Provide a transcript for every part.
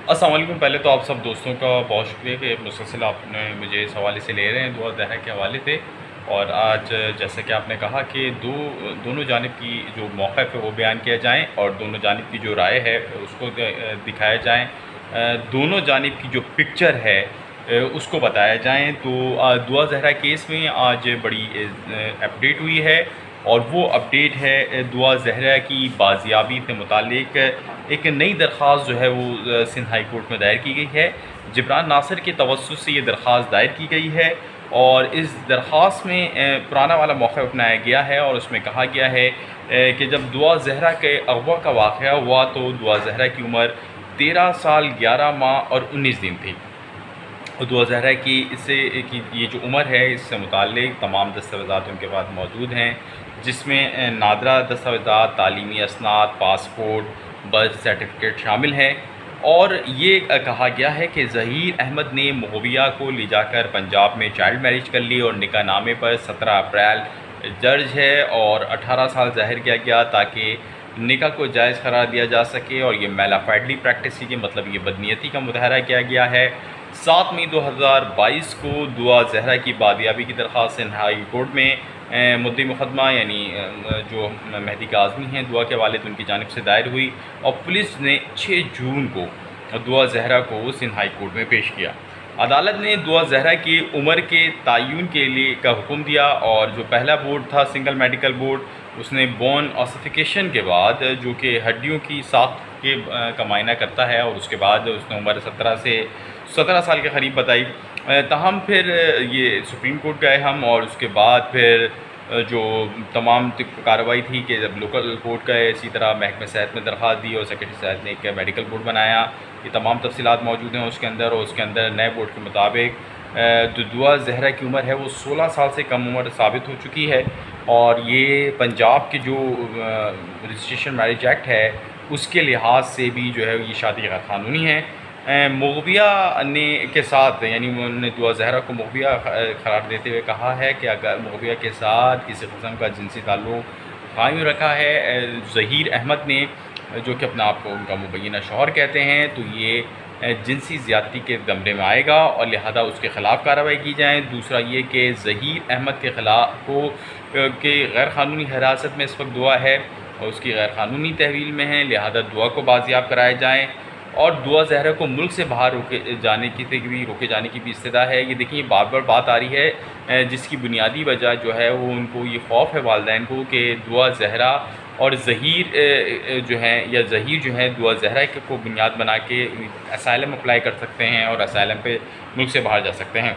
अस्सलाम वालेकुम। पहले तो आप सब दोस्तों का बहुत शुक्रिया कि मुसलसल आपने मुझे इस हवाले से ले रहे हैं, दुआ ज़हरा के हवाले से। और आज जैसा कि आपने कहा कि दोनों जानिब की जो मौक़िफ़ है वो बयान किया जाएँ और दोनों जानिब की जो राय है उसको दिखाया जाएँ। दोनों जानिब की जो पिक्चर है उसको बताया जाएँ। तो दुआ ज़हरा केस में आज बड़ी अपडेट हुई है और वो अपडेट है दुआ ज़हरा की बाजियाबी से मुतालिक एक नई दरख्वास्त जो है वो सिंध हाई कोर्ट में दायर की गई है। जिब्रान नासिर के तवस्सुस से ये दरख्वास्त दायर की गई है और इस दरख्वास्त में पुराना वाला मौक़िफ़ अपनाया गया है और उसमें कहा गया है कि जब दुआ ज़हरा के अगवा का वाक़या हुआ तो दुआ ज़हरा की उम्र 13 साल 11 माह और 19 दिन थी। दुआ ज़हरा की ये जो उम्र है इससे मुताल्लिक़ तमाम दस्तावेज़ात उनके पास मौजूद हैं, जिसमें नादरा दस्तावेज़ात, तालीमी असनाद, पासपोर्ट, बर्थ सर्टिफिकेट शामिल हैं। और ये कहा गया है कि ज़हीर अहमद ने मुग़विया को ले जाकर पंजाब में चाइल्ड मैरिज कर ली और निकाह नामे पर 17 अप्रैल दर्ज है और 18 साल ज़ाहिर किया गया ताकि निकाह को जायज़ करार दिया जा सके। और ये मेला फ्रेंडली प्रैक्टिस की मतलब ये बदनीयती का मुज़ाहरा किया गया है। 7 मई 2022 को दुआ ज़हरा की बादियाबी की दरख्वास्त सिंध हाई कोर्ट में मुद्दई मुकदमा यानी जो मेहदी काज़मी हैं दुआ के वालिद उनकी जानिब से दायर हुई और पुलिस ने 6 जून को दुआ ज़हरा को सिंध हाई कोर्ट में पेश किया। अदालत ने दुआ ज़हरा की उम्र के तयन के लिए का हुक्म दिया और जो पहला बोर्ड था सिंगल मेडिकल बोर्ड उसने बोन ऑसिफिकेशन के बाद जो कि हड्डियों की साख्त के का मायना करता है और उसके बाद उसने उम्र 17 साल के करीब बताई। ताहम फिर ये सुप्रीम कोर्ट गए हम और उसके बाद फिर जो तमाम कार्रवाई थी कि जब लोकल कोर्ट गए, इसी तरह महकमा सेहत में दरख्वास्त दी और सेक्रेटरी सेहत ने एक मेडिकल बोर्ड बनाया। ये तमाम तफसीलात मौजूद हैं उसके अंदर और उसके अंदर नए बोर्ड के मुताबिक जो दुआ ज़हरा की उम्र है वो 16 साल से कम उम्र साबित हो चुकी है। और ये पंजाब के जो रजिस्ट्रेशन मैरिज एक्ट है उसके लिहाज से भी जो है ये शादी गैर क़ानूनी है। मुग़विया ने के साथ यानी उन्होंने दुआ ज़हरा को मुग़विया करार देते हुए कहा है कि अगर मुग़विया के साथ किसी किस्म का जिनसी ताल्लुक़ कायम रखा है ज़हीर अहमद ने, जो कि अपने आप को उनका मुबैना शौहर कहते हैं, तो ये जिनसी ज़्यादती के ज़मरे में आएगा और लिहाजा उसके ख़िलाफ़ कार्रवाई की जाए। दूसरा ये कि ज़हीर अहमद के ख़िलाफ़ के गैर क़ानूनी हिरासत में इस वक्त दुआ है और उसकी गैर क़ानूनी तहवील में है, लिहाजा दुआ को बाजियाब कराया जाए और दुआ ज़हरा को मुल्क से बाहर रोके जाने की भी इस्तदा है। ये देखिए बार बार बात आ रही है जिसकी बुनियादी वजह जो है वो उनको ये खौफ है वालिदैन को कि दुआ ज़हरा और ज़हीर जो हैं या ज़हीर जो हैं दुआ ज़हरा को बुनियाद बना के असाइलम अप्लाई कर सकते हैं और असाइलम पे मुल्क से बाहर जा सकते हैं।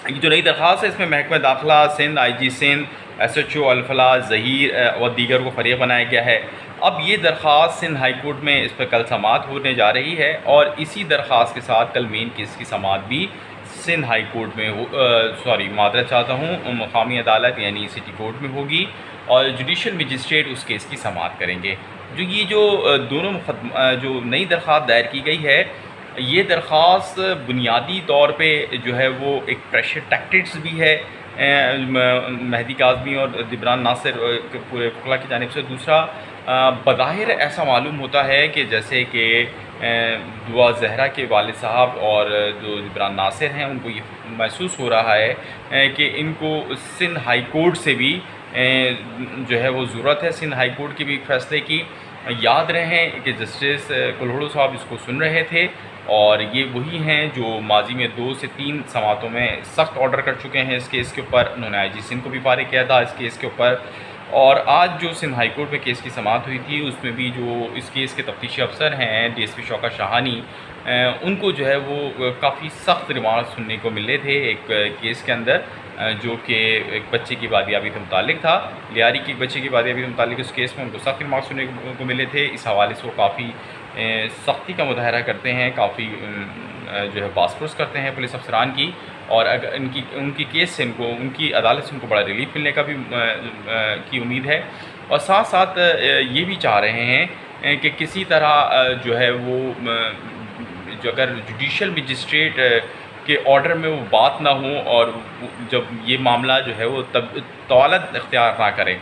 ये जो नई दरख्वास्त है इसमें महकमा दाखिला सिंध, IG सिंध, SHO अलफला, ज़हीर व दीगर को फ़रीक़ बनाया गया है। अब ये दरख्वास्त सिंध हाई कोर्ट में इस पर कल समाअत होने जा रही है और इसी दरख्वास्त के साथ कल मेन केस की समाअत भी सिंध हाई कोर्ट में मादरत चाहता हूँ मकामी अदालत यानी सिटी कोर्ट में होगी और जुडिशल मजिस्ट्रेट उस केस की समाअत करेंगे। ये जो दोनों जो नई दरख्वास्त दायर की गई है ये दरख्वास्त बुनियादी तौर पे जो है वो एक प्रेशर टैक्टिक्स भी है मेहदी काज़मी और जिब्रान नासिर के पूरे वकला की जानिब से। दूसरा बज़ाहिर ऐसा मालूम होता है कि जैसे कि दुआ ज़हरा के वालिद साहब और जो जिब्रान नासिर हैं उनको ये महसूस हो रहा है कि इनको सिंध हाई कोर्ट से भी जो है वो ज़रूरत है सिंध हाई कोर्ट के भी फ़ैसले की। याद रहें कि जस्टिस कुल्हड़ू साहब इसको सुन रहे थे और ये वही हैं जो माजी में 2 से 3 समातों में सख्त ऑर्डर कर चुके हैं इस केस के ऊपर। उन्होंने IG सिंध को भी फारिग किया था इस केस के ऊपर और आज जो सिंध हाई कोर्ट में केस की समाअत हुई थी उसमें भी जो इस केस के तफ्तीशी अफसर हैं DSP शौकत शाहानी उनको जो है वो काफ़ी सख्त रिमार्क सुनने को मिले थे एक केस के अंदर जो कि एक बच्चे की बादियाबी से मुतालिक था, लियारी की एक बच्चे की बादियाबी से मुतालिक उस केस में उनको सख्त रिमार्क सुनने को मिले थे। इस हवाले से वो काफ़ी सख्ती का मुजाहरा करते हैं, काफ़ी जो है बासपुरस करते हैं पुलिस अफसरान की और अगर उनकी केस से उनकी अदालत से उनको बड़ा रिलीफ मिलने का भी की उम्मीद है। और साथ साथ ये भी चाह रहे हैं कि किसी तरह जो है वो जो अगर जुडिशल मजिस्ट्रेट के ऑर्डर में वो बात ना हो और जब ये मामला जो है वो तब तवालत इख्तियार ना करें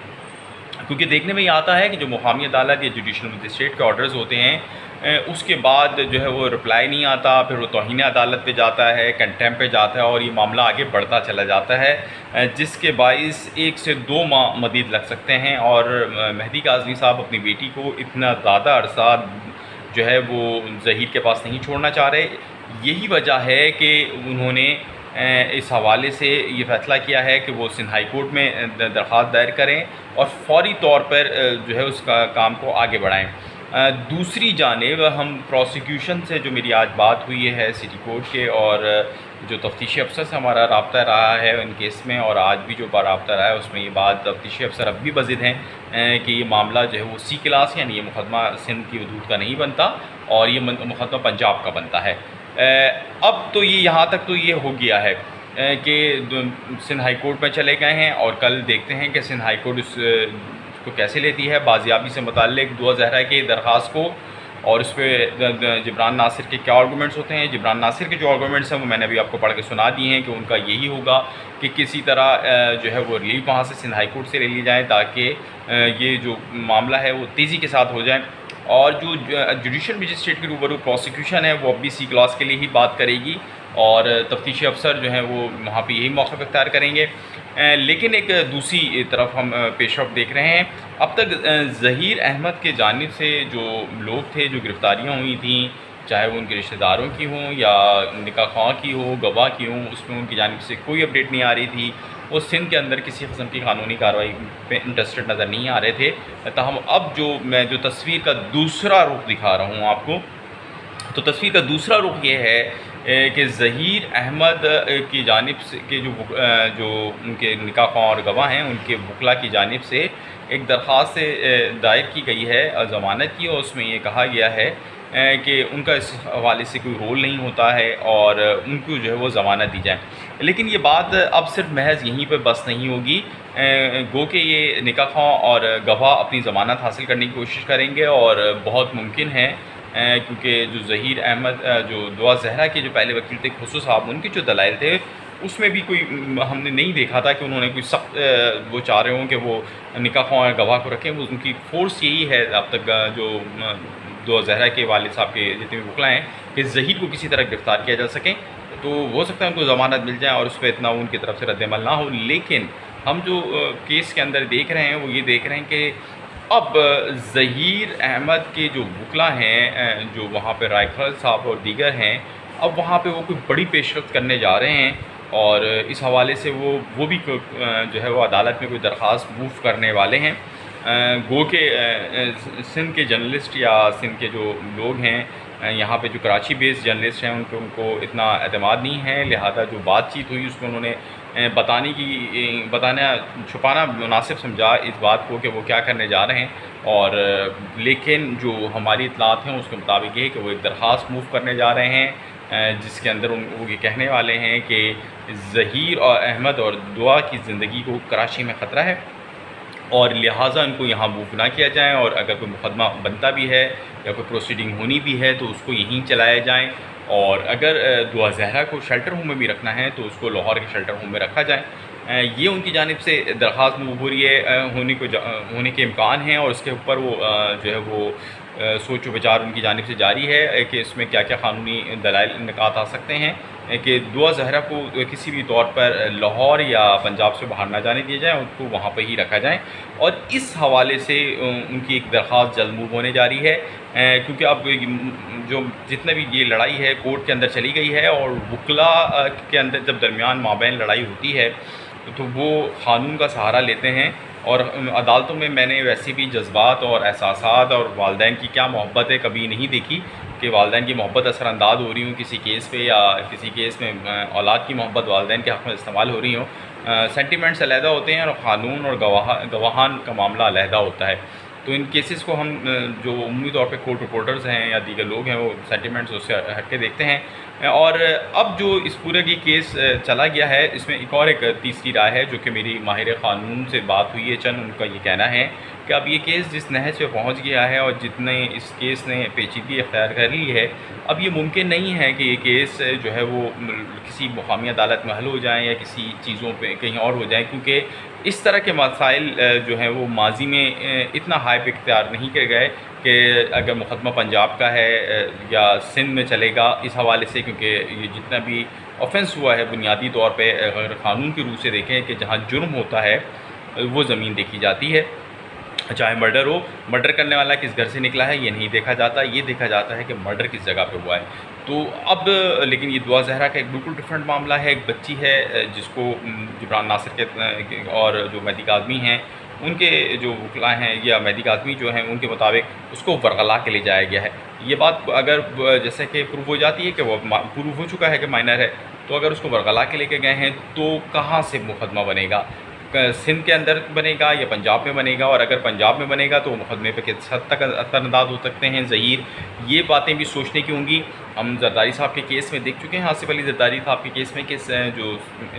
क्योंकि देखने में ये आता है कि जो मुकामी अदालत या जुडिशल मजिस्ट्रेट के ऑर्डर्स होते हैं, उसके बाद जो है वो रिप्लाई नहीं आता, फिर वो तौहीन अदालत पे जाता है, कंटेम्प्ट पे जाता है और ये मामला आगे बढ़ता चला जाता है, जिसके बाइस 1 से 2 माह मज़ीद लग सकते हैं। और मेहदी काज़मी साहब अपनी बेटी को इतना ज़्यादा अरसा जो है वो ज़हीर के पास नहीं छोड़ना चाह रहे। यही वजह है कि उन्होंने इस हवाले से ये फ़ैसला किया है कि वो सिंध हाई कोर्ट में दरख्वास्त दायर करें और फौरी तौर पर जो है उसका काम को आगे बढ़ाएं। दूसरी जानिब हम प्रोसिक्यूशन से जो मेरी आज बात हुई है सिटी कोर्ट के, और जो तफ्तीशी अफसर से हमारा रब्ता रहा है इन केस में, और आज भी जो रब्ता रहा है उसमें ये बात तफ्तीशी अफसर अब भी बज़िद हैं कि ये मामला जो है वो सी क्लास यानी ये मुकदमा सिंध की हदूद का नहीं बनता और ये मुकदमा पंजाब का बनता है। अब तो ये यहाँ तक तो ये हो गया है कि सिंध हाई कोर्ट में चले गए हैं और कल देखते हैं कि सिंध हाई कोर्ट उसको कैसे लेती है बाजियाबी से मुताल्लिक दुआ ज़हरा के दरख्वास्त को, और उस पर जिब्रान नासिर के क्या आर्गूमेंट्स होते हैं। जिब्रान नासिर के जो आर्गूमेंट्स हैं वो मैंने अभी आपको पढ़ के सुना दिए हैं कि उनका यही होगा कि किसी तरह जो है वो रिलीफ वहाँ से सिंध हाई कोर्ट से ले ली जाए ताकि ये जो मामला है वो तेज़ी के साथ हो जाए। और जो जुडिशल मजिस्ट्रेट के रूबरू प्रोसिक्यूशन है वो अब भी सी क्लास के लिए ही बात करेगी और तफ्तीशी अफसर जो हैं वो वहाँ पे यही मौक़िफ़ इख्तियार करेंगे। लेकिन एक दूसरी तरफ हम पेशरफ देख रहे हैं। अब तक ज़हीर अहमद के जानिब से जो लोग थे, जो गिरफ़्तारियाँ हुई थी, चाहे वो उनके रिश्तेदारों की हों या निकाह ख्वाह की हो, गवाह की हों, उसमें उनकी जानिब से कोई अपडेट नहीं आ रही थी। वो सिंध के अंदर किसी किस्म की कानूनी कार्रवाई पे इंटरेस्टेड नज़र नहीं आ रहे थे। ताहम अब मैं जो तस्वीर का दूसरा रुख दिखा रहा हूँ आपको, तो तस्वीर का दूसरा रुख ये है कि ज़हीर अहमद की जानिब से के जो उनके निकाह ख्वाह और गवाह हैं उनके वकला की जानिब से एक दरख्वास्त दायर की गई है ज़मानत की, और उसमें ये कहा गया है कि उनका इस हवाले से कोई रोल नहीं होता है और उनको जो है वो ज़मानत दी जाए। लेकिन ये बात अब सिर्फ महज यहीं पर बस नहीं होगी, गो कि ये निकाह ख्वाह और गवाह अपनी ज़मानत हासिल करने की कोशिश करेंगे और बहुत मुमकिन है क्योंकि जो ज़हीर अहमद जो दुआ ज़हरा के जो पहले वकील थे खुसू साहब, उनके जो दलाइल थे उसमें भी कोई हमने नहीं देखा था कि उन्होंने कोई सख्त वो चाह रहे हों कि वो निकाह ख्वाह गवाह को रखें। वो उनकी फ़ोर्स यही है अब तक जो दुआ ज़हरा के वालिद साहब के जितने भी वकला हैं कि ज़हीर को किसी तरह गिरफ़्तार किया जा सके, तो हो सकता है उनको ज़मानत मिल जाए और उस पर इतना उनकी तरफ से रद्द-ए-अमल ना हो। लेकिन हम जो केस के अंदर देख रहे हैं वो ये देख रहे हैं कि अब ज़हीर अहमद के जो वकला हैं जो वहाँ पर रायखल साहब और दीगर हैं, अब वहाँ पे वो कोई बड़ी पेशरफ्त करने जा रहे हैं और इस हवाले से वो भी जो है वो अदालत में कोई दरख्वास्त मूव करने वाले हैं। गो के सिंध के जर्नलिस्ट या सिंध के जो लोग हैं यहाँ पे जो कराची बेस्ड जर्नलिस्ट हैं उनको इतना एतमाद नहीं है, लिहाजा जो बातचीत हुई उसको उन्होंने बताना छुपाना मुनासिब समझा इस बात को कि वो क्या करने जा रहे हैं। और लेकिन जो हमारी इतलात हैं उसके मुताबिक ये कि वो एक दरख्वास्त मूव करने जा रहे हैं जिसके अंदर वो ये कहने वाले हैं कि ज़हीर और अहमद और दुआ की ज़िंदगी को कराची में ख़तरा है और लिहाजा इनको यहाँ मूव ना किया जाए, और अगर कोई मुकदमा बनता भी है या कोई प्रोसीडिंग होनी भी है तो उसको यहीं चलाया जाए, और अगर दुआ ज़हरा को शेल्टर होम में भी रखना है तो उसको लाहौर के शेल्टर होम में रखा जाए। ये उनकी जानिब से दरख्वास्त मूव हो रही है, होने के इम्कान हैं और उसके ऊपर वो जो है वो सोच विचार उनकी जानिब से जारी है कि इसमें क्या क्या क़ानूनी दलाइल निकात आ सकते हैं कि दुआ ज़हरा को किसी भी तौर पर लाहौर या पंजाब से बाहर ना जाने दिया जाए, उनको वहाँ पर ही रखा जाए। और इस हवाले से उनकी एक दरख्वास्त जल्द मूव होने जा रही है क्योंकि अब जो जितना भी ये लड़ाई है कोर्ट के अंदर चली गई है और वकला के अंदर जब दरमियान माबैन लड़ाई होती है तो वो क़ानून का सहारा लेते हैं। और अदालतों में मैंने वैसे भी जज्बात और एहसासात और वालदैन की क्या मोहब्बत है कभी नहीं देखी कि वालदैन की मोहब्बत असरानंदाज हो रही हो किसी केस पे, या किसी केस में औलाद की मोहब्बत वालदैन के हक़ में इस्तेमाल हो रही हो। सेंटिमेंट्स अलहदा होते हैं और क़ानून और गवाहान का मामला अलहदा होता है। तो इन केसेस को हम जो उम्मीद तौर पे कोर्ट रिपोर्टर्स हैं या दीगर लोग हैं वो सेंटिमेंट्स उससे हट के देखते हैं। और अब जो इस पूरे की केस चला गया है इसमें एक और एक तीसरी राय है जो कि मेरी माहिर क़ानून से बात हुई है चंद, उनका ये कहना है कि अब ये केस जिस नहज पे पहुंच गया है और जितने इस केस ने पेचीदगी अख्तियार कर ली है, अब ये मुमकिन नहीं है कि ये केस जो है वो किसी मुकामी अदालत में हल हो जाए या किसी चीज़ों पे कहीं और हो जाए, क्योंकि इस तरह के मसाइल जो हैं वो माजी में इतना हाइप इख्तियार नहीं किए गए कि अगर मुकदमा पंजाब का है या सिंध में चलेगा इस हवाले से, क्योंकि ये जितना भी ऑफेंस हुआ है बुनियादी तौर पे अगर क़ानून की रूह से देखें कि जहाँ जुर्म होता है वो ज़मीन देखी जाती है, चाहे मर्डर हो, मर्डर करने वाला किस घर से निकला है ये नहीं देखा जाता, ये देखा जाता है कि मर्डर किस जगह पे हुआ है। तो अब लेकिन ये दुआ ज़हरा का एक बिल्कुल डिफरेंट मामला है। एक बच्ची है जिसको जिब्रान नासिर के और जो मेहदी काज़मी हैं उनके जो वकला हैं या मेहदी काज़मी जो हैं उनके मुताबिक उसको वरगला के ले जाया गया है। ये बात अगर जैसे कि प्रूव हो जाती है कि वो प्रूव हो चुका है कि माइनर है, तो अगर उसको वरगला के लेके गए हैं तो कहाँ से मुकदमा बनेगा? सिंध के अंदर बनेगा या पंजाब में बनेगा? और अगर पंजाब में बनेगा तो मुकदमे पे किस हद तक असरअंदाज हो सकते हैं ज़हीर, ये बातें भी सोचने की होंगी। हम जरदारी साहब के केस में देख चुके हैं, आसिफ अली जरदारी साहब के केस में कि जो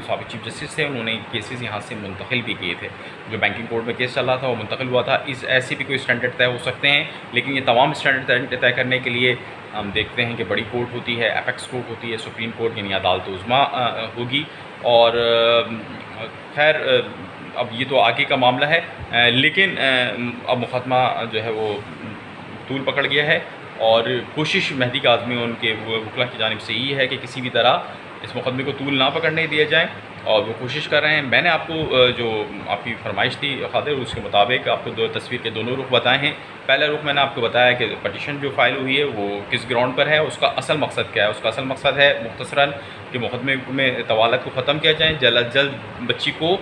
साबिक़ चीफ जस्टिस थे उन्होंने केसेस यहाँ से मुंतकिल भी किए थे। जो बैंकिंग कोर्ट में केस चल रहा था वो मुंतकिल हुआ था। इस ऐसे भी कोई स्टैंडर्ड तय हो सकते हैं, लेकिन ये तमाम स्टैंडर्ड तय करने के लिए हम देखते हैं कि बड़ी कोर्ट होती है, एपेक्स कोर्ट होती है, सुप्रीम कोर्ट यानी अदालत उज़्मा होगी। और खैर अब ये तो आगे का मामला है, लेकिन अब मुकदमा जो है वो तूल पकड़ गया है और कोशिश मेहदी काज़मी उनके वकला की जानिब से यही है कि किसी भी तरह इस मुकदमे को तूल ना पकड़ने दिया जाए, और वो कोशिश कर रहे हैं। मैंने आपको जो आपकी फरमाइश थी खातिर उसके मुताबिक आपको दो तस्वीर के दोनों रुख बताए हैं। पहला रुख मैंने आपको बताया कि पटिशन जो फाइल हुई है वो किस ग्राउंड पर है, उसका असल मकसद क्या है। उसका असल मकसद है मुख्तसरन कि मुकदमे में तवालत को ख़त्म किया जाए, जल्द जल्द बच्ची को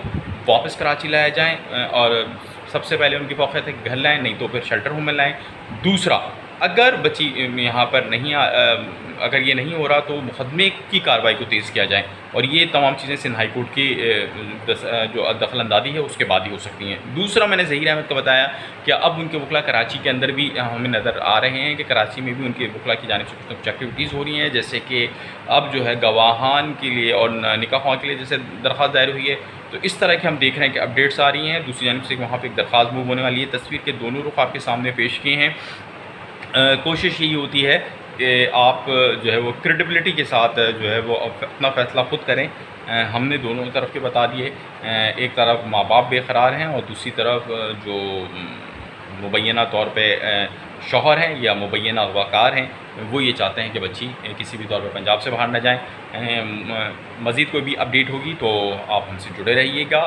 वापस कराची लाया जाए, और सबसे पहले उनकी फ़ौक़ियत है कि घर लाएँ, नहीं तो फिर शेल्टर होम में लाएँ। दूसरा, अगर बच्ची यहाँ पर नहीं अगर ये नहीं हो रहा तो मुकदमे की कार्रवाई को तेज़ किया जाए, और ये तमाम चीज़ें सिंध हाई कोर्ट की जो दखल अंदाज़ी है उसके बाद ही हो सकती हैं। दूसरा, मैंने ज़हीर अहमद को बताया कि अब उनके वकला कराची के अंदर भी हमें नज़र आ रहे हैं कि कराची में भी उनके वकला की जानिब से कुछ एक्टिविटीज़ हो रही हैं, जैसे कि अब जो है गवाहान के लिए और निकाह ख्वाह के लिए जैसे दरख्वास्त दायर हुई है, तो इस तरह के हम देख रहे हैं कि अपडेट्स आ रही हैं। दूसरी जानिब से वहाँ पर एक दरख्वास्त मूव होने वाली है। तस्वीर के दोनों रुख आपके सामने पेश किए हैं। कोशिश यही होती है कि आप जो है वो क्रेडिबिलिटी के साथ जो है वो अपना फ़ैसला ख़ुद करें। हमने दोनों तरफ के बता दिए, एक तरफ माँ बाप बेकरार हैं और दूसरी तरफ जो मुबैना तौर पे शौहर हैं या मुबैना अगवाकार हैं, वो ये चाहते हैं कि बच्ची किसी भी तौर पे पंजाब से बाहर ना जाएँ। मज़ीद कोई भी अपडेट होगी तो आप हमसे जुड़े रहिएगा,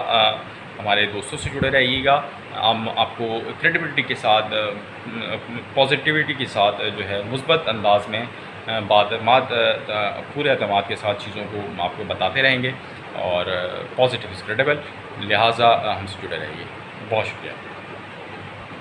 हमारे दोस्तों से जुड़े रहिएगा। हम आपको क्रेडिबिलिटी के साथ, पॉजिटिविटी के साथ जो है मुस्बत अंदाज़ में पूरे एतमाद के साथ चीज़ों को आपको बताते रहेंगे, और पॉजिटिव इज़ क्रेडिबल, लिहाजा हमसे जुड़े रहिए। बहुत शुक्रिया।